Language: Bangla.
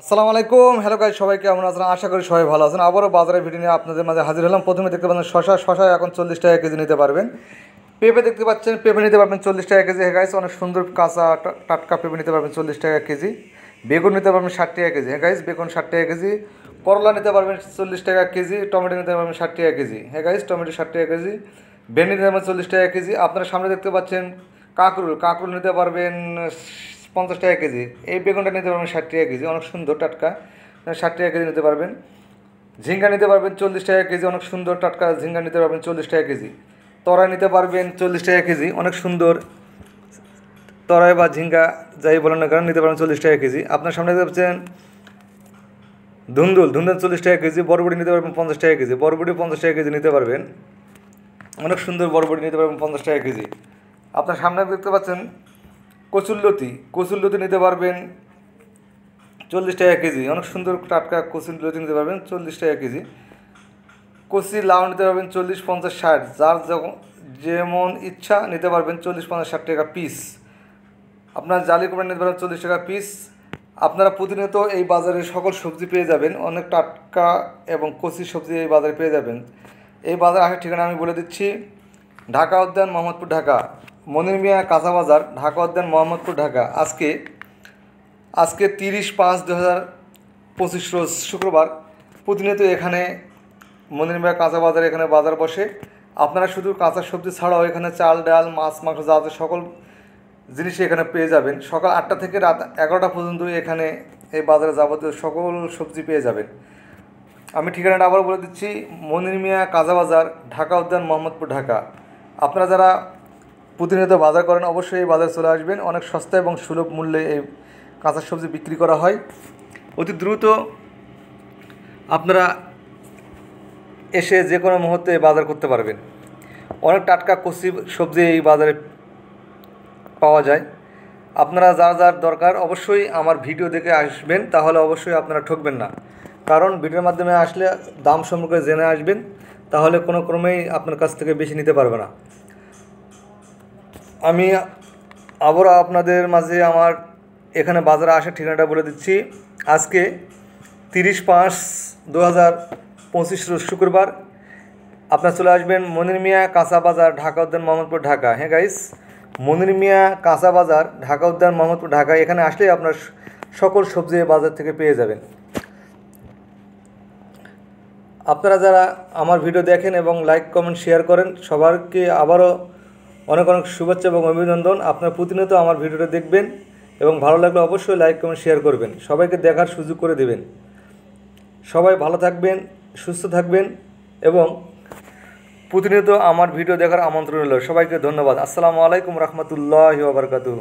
আসসালামু আলাইকুম। হ্যালো গাইস, সবাই কেমন আছেন? আশা করি সবাই ভালো আছেন। আবারও বাজারের ভিডিও নিয়ে আপনাদের মাঝে হাজির হলাম। প্রথমে দেখতে পাচ্ছেন শশা এখন 40 টাকা কেজি নিতে পারবেন। পেঁপে দেখতে পাচ্ছেন, পেঁপে নিতে পারবেন 40 টাকা কেজি। হ্যাঁ গাইস, অনেক সুন্দর কাঁচা টাটকা পেঁপে নিতে পারবেন 40 টাকা কেজি। বেগুন নিতে পারবেন 60 টাকা কেজি। হ্যাঁ গাইস, বেগুন 60 টাকা কেজি। করলা নিতে পারবেন 40 টাকা কেজি। টমেটো নিতে পারবেন 60 টাকা কেজি। হ্যাঁ গাইস, টমেটো 60 টাকা কেজি। ভেন্ডি নিতে পারবেন 40 টাকা কেজি। আপনারা সামনে দেখতে পাচ্ছেন কাঁকরুল নিতে পারবেন 50 টাকা কেজি। এই বেগুনটা নিতে পারবেন 60 টাকা কেজি, অনেক সুন্দর টাটকা। 60 টাকা কেজি নিতে পারবেন। ঝিঙ্গা নিতে পারবেন 40 টাকা কেজি, অনেক সুন্দর টাটকা ঝিঙ্গা নিতে পারবেন 40 টাকা কেজি। তরাই নিতে পারবেন 40 টাকা কেজি, অনেক সুন্দর তরাই বা ঝিঙ্গা যাই বলেন না কেন নিতে পারবেন 40 টাকা কেজি। আপনার সামনে দেখতে পাচ্ছেন ধুন্দুল 40 টাকা কেজি। বরবটি নিতে পারবেন 50 টাকা কেজি, বরবটি 50 টাকা কেজি নিতে পারবেন, অনেক সুন্দর বরবটি নিতে পারবেন 50 টাকা কেজি। আপনার সামনে দেখতে পাচ্ছেন কচুরলতি নিতে পারবেন 40 টাকা কেজি, অনেক সুন্দর টাটকা কচুরলতি নিতে পারবেন 40 টাকা কেজি। কচি লাউ নিতে পারবেন 40, 50, 60, যার যেমন ইচ্ছা নিতে পারবেন 40, 50, 60 টাকা পিস। আপনার জালি কুমড়া নিতে পারবেন 40 টাকা পিস। আপনারা প্রতিনিয়ত এই বাজারে সকল সবজি পেয়ে যাবেন, অনেক টাটকা এবং কচি সবজি এই বাজারে পেয়ে যাবেন। এই বাজার আসার ঠিকানা আমি বলে দিচ্ছি: ঢাকা উদ্যান, মোহাম্মদপুর, ঢাকা। মনির মিয়া কাঁচা বাজার, ঢাকা উদ্যান, মোহাম্মদপুর, ঢাকা। আজকে 30/5/2025 রোজ শুক্রবার। প্রতিনিয়ত এখানে মনির মিয়া কাঁচা বাজারে এখানে বাজার বসে। আপনারা শুধু কাঁচা সবজি ছাড়াও এখানে চাল, ডাল, মাছ, মাংস যা আছে সকল জিনিসই এখানে পেয়ে যাবেন। সকাল 8টা থেকে রাত 11টা পর্যন্ত এখানে এই বাজারে যাবতীয় সকল সবজি পেয়ে যাবেন। আমি ঠিকানাটা আবার বলে দিচ্ছি: মনির মিয়া কাঁচা বাজার, ঢাকা উদ্যান, মোহাম্মদপুর, ঢাকা। আপনারা যারা প্রতিনিয়ত বাজার করেন অবশ্যই এই বাজারে চলে আসবেন। অনেক সস্তা এবং সুলভ মূল্যে এই কাঁচা সবজি বিক্রি করা হয়। অতি দ্রুত আপনারা এসে যে কোনো মুহূর্তে বাজার করতে পারবেন। অনেক টাটকা কচি সবজি এই বাজারে পাওয়া যায়। আপনারা যার যার দরকার অবশ্যই আমার ভিডিও দেখে আসবেন, তাহলে অবশ্যই আপনারা ঠকবেন না। কারণ ভিডিওর মাধ্যমে আসলে দাম সম্পর্কে জেনে আসবেন, তাহলে কোনো ক্রমেই আপনার কাছ থেকে বেশি নিতে পারবে না। আমি আবারও আপনাদের মাঝে আমার এখানে বাজারে আসার ঠিকানাটা বলে দিচ্ছি: আজকে 30/5/2025 রোজ শুক্রবার। আপনারা চলে আসবেন মনির মিয়া কাঁচা বাজার, ঢাকা উদ্যান, মোহাম্মদপুর, ঢাকা। হ্যাঁ গাইস, মনির মিয়া কাঁচা বাজার, ঢাকা উদ্যান, মোহাম্মদপুর, ঢাকা। এখানে আসলেই আপনার সকল সবজি বাজার থেকে পেয়ে যাবেন। আপনারা যারা আমার ভিডিও দেখেন এবং লাইক, কমেন্ট, শেয়ার করেন, সবাইকে আবারও অনেক অনেক শুভেচ্ছা এবং অভিনন্দন। আপনারা প্রতিনিয়ত আমার ভিডিওটা দেখবেন এবং ভালো লাগলে অবশ্যই লাইক, কমেন্ট, শেয়ার করবেন, সবাইকে দেখার সুযোগ করে দেবেন। সবাই ভালো থাকবেন, সুস্থ থাকবেন এবং প্রতিনিয়ত আমার ভিডিও দেখার আমন্ত্রণ রইল। সবাইকে ধন্যবাদ। আসসালামু আলাইকুম রহমতুল্লাহি ওয়া বারাকাতুহু।